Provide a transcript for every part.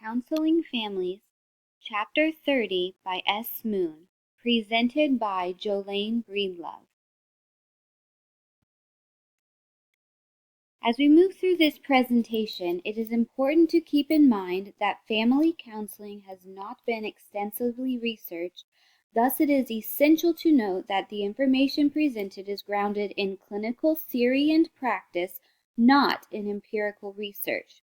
Counseling Families, Chapter 30 by S.Moon, presented by Jolene Breedlove. As we move through this presentation, it is important to keep in mind that family counseling has not been extensively researched. Thus, it is essential to note that the information presented is grounded in clinical theory and practice, not in empirical research.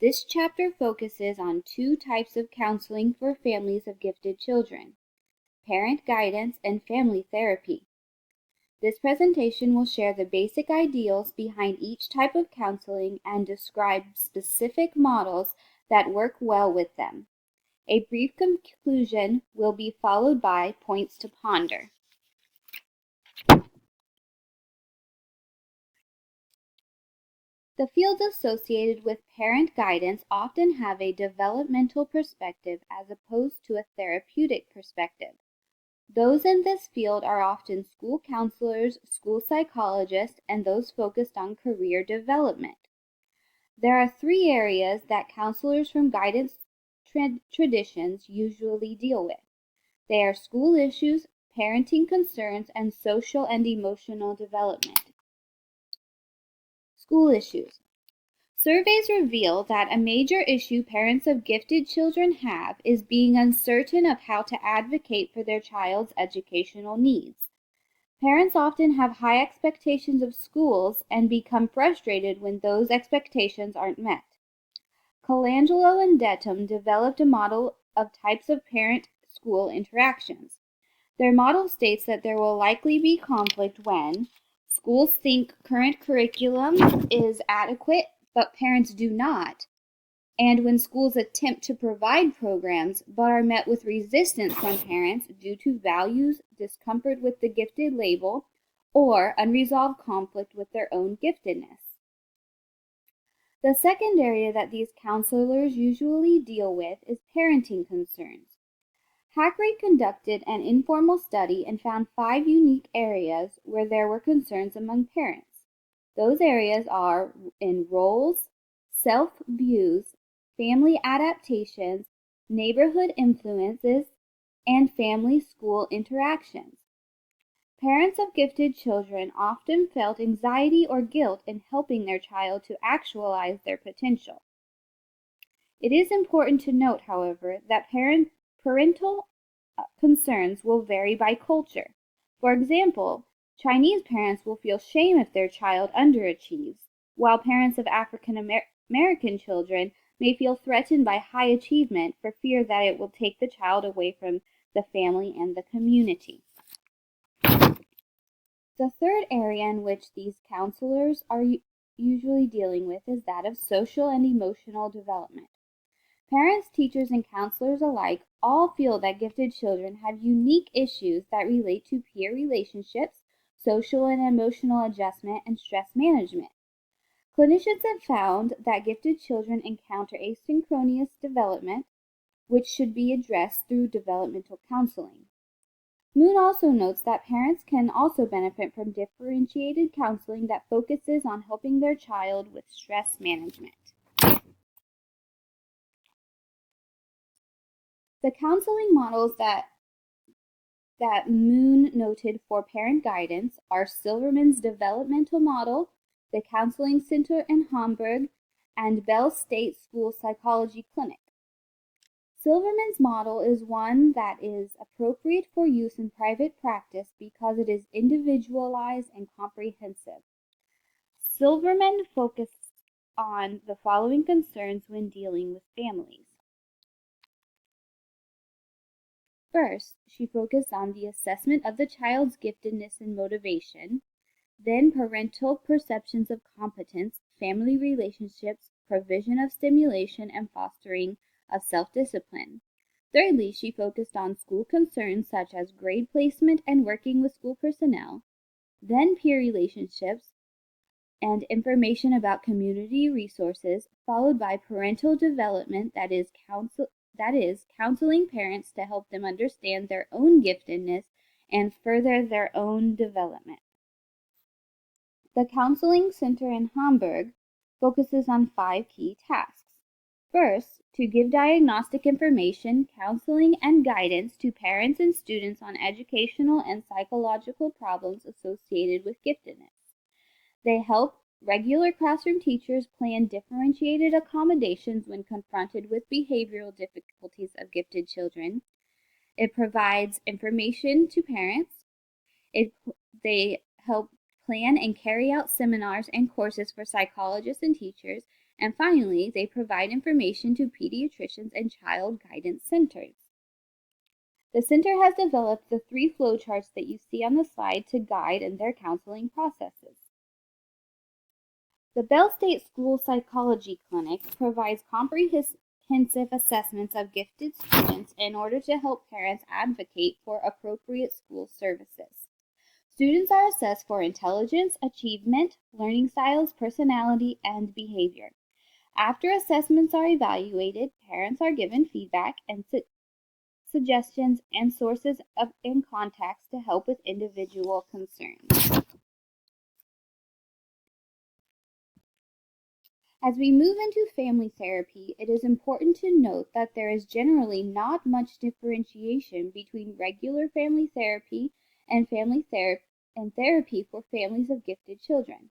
This chapter focuses on two types of counseling for families of gifted children: parent guidance and family therapy. This presentation will share the basic ideals behind each type of counseling and describe specific models that work well with them. A brief conclusion will be followed by points to ponder. The fields associated with parent guidance often have a developmental perspective as opposed to a therapeutic perspective. Those in this field are often school counselors, school psychologists, and those focused on career development. There are three areas that counselors from guidance traditions usually deal with. They are school issues, parenting concerns, and social and emotional development. School issues. Surveys reveal that a major issue parents of gifted children have is being uncertain of how to advocate for their child's educational needs. Parents often have high expectations of schools and become frustrated when those expectations aren't met. Colangelo and Dedham developed a model of types of parent-school interactions. Their model states that there will likely be conflict when schools think current curriculum is adequate, but parents do not, and when schools attempt to provide programs but are met with resistance from parents due to values, discomfort with the gifted label, or unresolved conflict with their own giftedness. The second area that these counselors usually deal with is parenting concerns. Hackery conducted an informal study and found 5 unique areas where there were concerns among parents. Those areas are in roles, self-views, family adaptations, neighborhood influences, and family-school interactions. Parents of gifted children often felt anxiety or guilt in helping their child to actualize their potential. It is important to note, however, that parental concerns will vary by culture. For example, Chinese parents will feel shame if their child underachieves, while parents of African American children may feel threatened by high achievement for fear that it will take the child away from the family and the community. The third area in which these counselors are usually dealing with is that of social and emotional development. Parents, teachers, and counselors alike all feel that gifted children have unique issues that relate to peer relationships, social and emotional adjustment, and stress management. Clinicians have found that gifted children encounter asynchronous development, which should be addressed through developmental counseling. Moon also notes that parents can also benefit from differentiated counseling that focuses on helping their child with stress management. The counseling models that Moon noted for parent guidance are Silverman's developmental model, the Counseling Center in Hamburg, and Bell State School Psychology Clinic. Silverman's model is one that is appropriate for use in private practice because it is individualized and comprehensive. Silverman focused on the following concerns when dealing with families. First, she focused on the assessment of the child's giftedness and motivation, then parental perceptions of competence, family relationships, provision of stimulation, and fostering of self-discipline. Thirdly, she focused on school concerns such as grade placement and working with school personnel, then peer relationships and information about community resources, followed by parental development, that is counseling parents to help them understand their own giftedness and further their own development. The Counseling Center in Hamburg focuses on 5 key tasks. First, to give diagnostic information, counseling, and guidance to parents and students on educational and psychological problems associated with giftedness. They help regular classroom teachers plan differentiated accommodations when confronted with behavioral difficulties of gifted children. It provides information to parents. They help plan and carry out seminars and courses for psychologists and teachers. And finally, they provide information to pediatricians and child guidance centers. The center has developed the 3 flowcharts that you see on the slide to guide in their counseling processes. The Bell State School Psychology Clinic provides comprehensive assessments of gifted students in order to help parents advocate for appropriate school services. Students are assessed for intelligence, achievement, learning styles, personality, and behavior. After assessments are evaluated, parents are given feedback and suggestions and sources and contacts to help with individual concerns. As we move into family therapy, it is important to note that there is generally not much differentiation between regular family therapy and therapy for families of gifted children.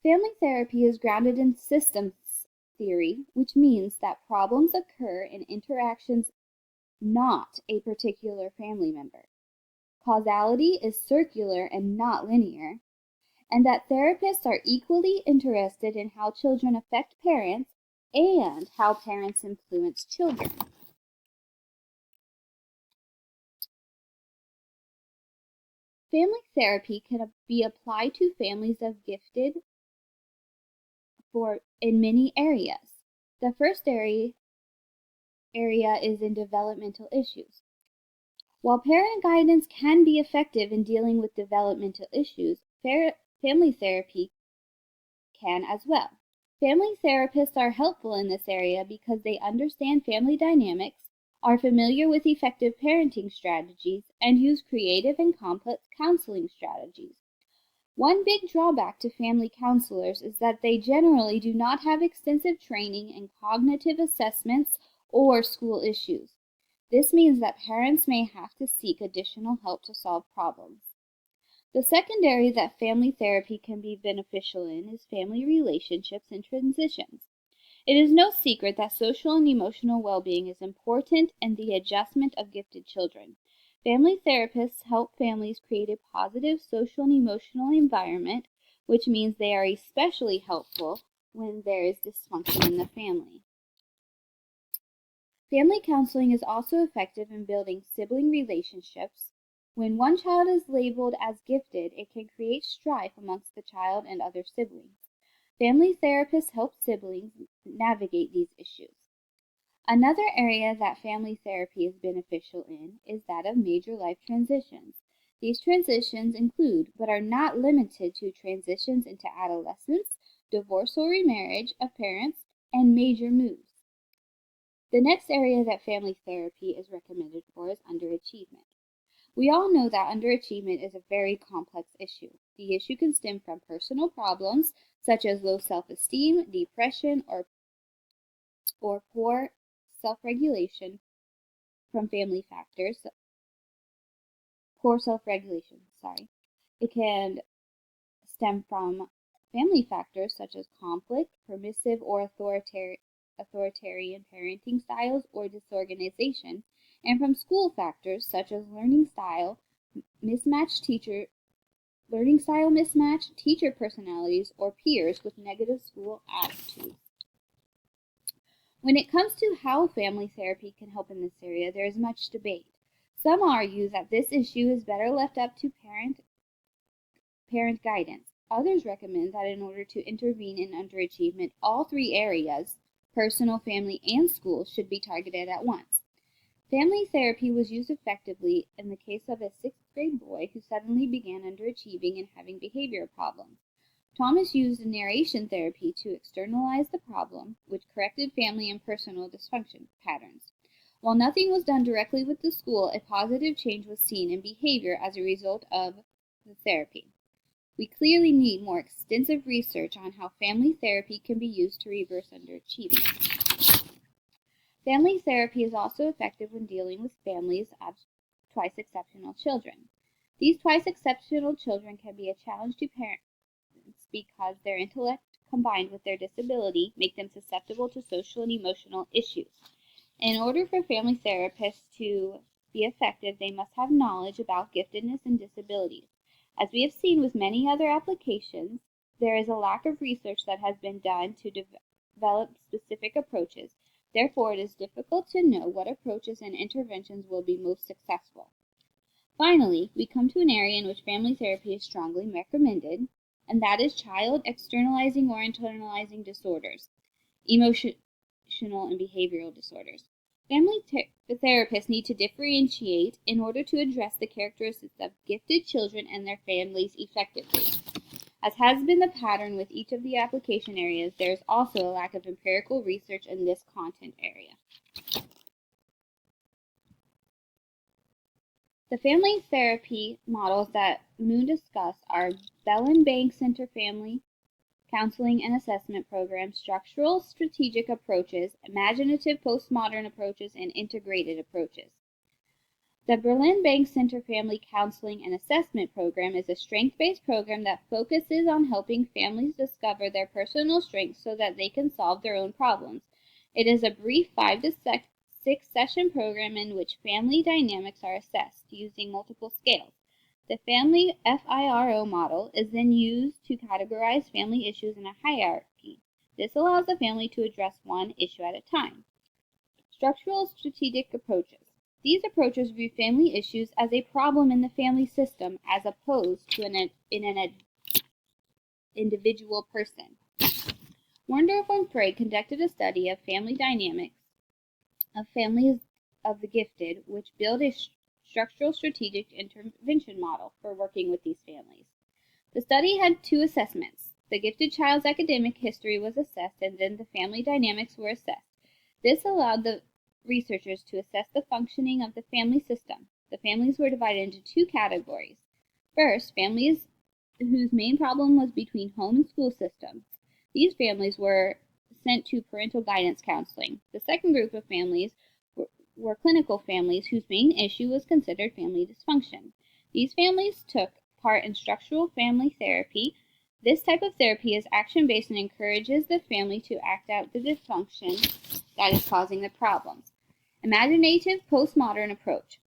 Family therapy is grounded in systems theory, which means that problems occur in interactions, not a particular family member. Causality is circular and not linear, and that therapists are equally interested in how children affect parents and how parents influence children. Family therapy can be applied to families of gifted in many areas. The first area is in developmental issues. While parent guidance can be effective in dealing with developmental issues, family therapy can as well. Family therapists are helpful in this area because they understand family dynamics, are familiar with effective parenting strategies, and use creative and complex counseling strategies. One big drawback to family counselors is that they generally do not have extensive training in cognitive assessments or school issues. This means that parents may have to seek additional help to solve problems. The second area that family therapy can be beneficial in is family relationships and transitions. It is no secret that social and emotional well-being is important in the adjustment of gifted children. Family therapists help families create a positive social and emotional environment, which means they are especially helpful when there is dysfunction in the family. Family counseling is also effective in building sibling relationships. When one child is labeled as gifted, it can create strife amongst the child and other siblings. Family therapists help siblings navigate these issues. Another area that family therapy is beneficial in is that of major life transitions. These transitions include, but are not limited to, transitions into adolescence, divorce or remarriage of parents, and major moves. The next area that family therapy is recommended for is underachievement. We all know that underachievement is a very complex issue. The issue can stem from personal problems such as low self-esteem, depression, or poor self-regulation from family factors. Poor self-regulation, sorry. It can stem from family factors such as conflict, permissive or authoritarian parenting styles, or disorganization, and from school factors such as learning style mismatch, teacher personalities, or peers with negative school attitudes. When it comes to how family therapy can help in this area, there is much debate. Some argue that this issue is better left up to parent guidance. Others recommend that in order to intervene in underachievement, all 3 areas, personal, family, and school, should be targeted at once. Family therapy was used effectively in the case of a 6th-grade boy who suddenly began underachieving and having behavior problems. Thomas used narration therapy to externalize the problem, which corrected family and personal dysfunction patterns. While nothing was done directly with the school, a positive change was seen in behavior as a result of the therapy. We clearly need more extensive research on how family therapy can be used to reverse underachievement. Family therapy is also effective when dealing with families of twice exceptional children. These twice exceptional children can be a challenge to parents because their intellect combined with their disability make them susceptible to social and emotional issues. In order for family therapists to be effective, they must have knowledge about giftedness and disabilities. As we have seen with many other applications, there is a lack of research that has been done to develop specific approaches. Therefore, it is difficult to know what approaches and interventions will be most successful. Finally, we come to an area in which family therapy is strongly recommended, and that is child externalizing or internalizing disorders, emotional and behavioral disorders. Family therapists need to differentiate in order to address the characteristics of gifted children and their families effectively. As has been the pattern with each of the application areas, there is also a lack of empirical research in this content area. The family therapy models that Moon discussed are Bellen-Bank Center Family Counseling and Assessment Program, Structural Strategic Approaches, Imaginative Postmodern Approaches, and Integrated Approaches. The Berlin-Bank Center Family Counseling and Assessment Program is a strength-based program that focuses on helping families discover their personal strengths so that they can solve their own problems. It is a brief 5 to 6 session program in which family dynamics are assessed using multiple scales. The family FIRO model is then used to categorize family issues in a hierarchy. This allows the family to address one issue at a time. Structural strategic approaches. These approaches view family issues as a problem in the family system as opposed to in an individual person. Warndorf and Freud conducted a study of family dynamics of families of the gifted, which build a structural strategic intervention model for working with these families. The study had 2 assessments. The gifted child's academic history was assessed, and then the family dynamics were assessed. This allowed the researchers to assess the functioning of the family system. The families were divided into 2 categories. First, families whose main problem was between home and school systems. These families were sent to parental guidance counseling. The second group of families were clinical families whose main issue was considered family dysfunction. These families took part in structural family therapy. This type of therapy is action-based and encourages the family to act out the dysfunction that is causing the problems. Imaginative postmodern approach.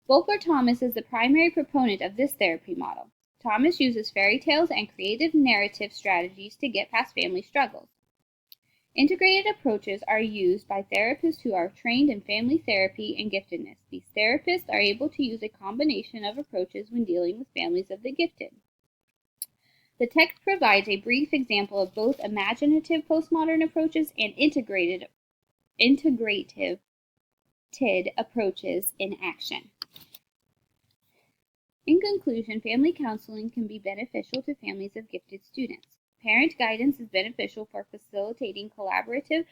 Volker Thomas is the primary proponent of this therapy model. Thomas uses fairy tales and creative narrative strategies to get past family struggles. Integrated approaches are used by therapists who are trained in family therapy and giftedness. These therapists are able to use a combination of approaches when dealing with families of the gifted. The text provides a brief example of both imaginative postmodern approaches and integrative approaches in action. In conclusion, family counseling can be beneficial to families of gifted students. Parent guidance is beneficial for facilitating collaborative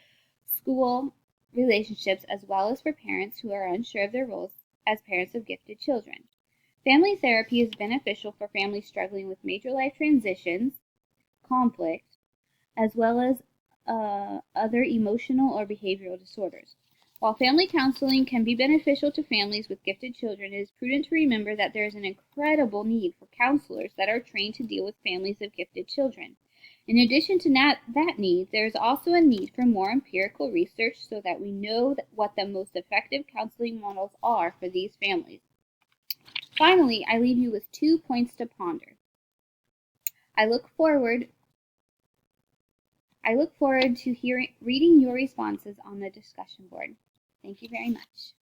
school relationships as well as for parents who are unsure of their roles as parents of gifted children. Family therapy is beneficial for families struggling with major life transitions, conflict, as well as other emotional or behavioral disorders. While family counseling can be beneficial to families with gifted children, it is prudent to remember that there is an incredible need for counselors that are trained to deal with families of gifted children. In addition to that need, there is also a need for more empirical research so that we know what the most effective counseling models are for these families. Finally, I leave you with 2 points to ponder. I look forward to reading your responses on the discussion board. Thank you very much.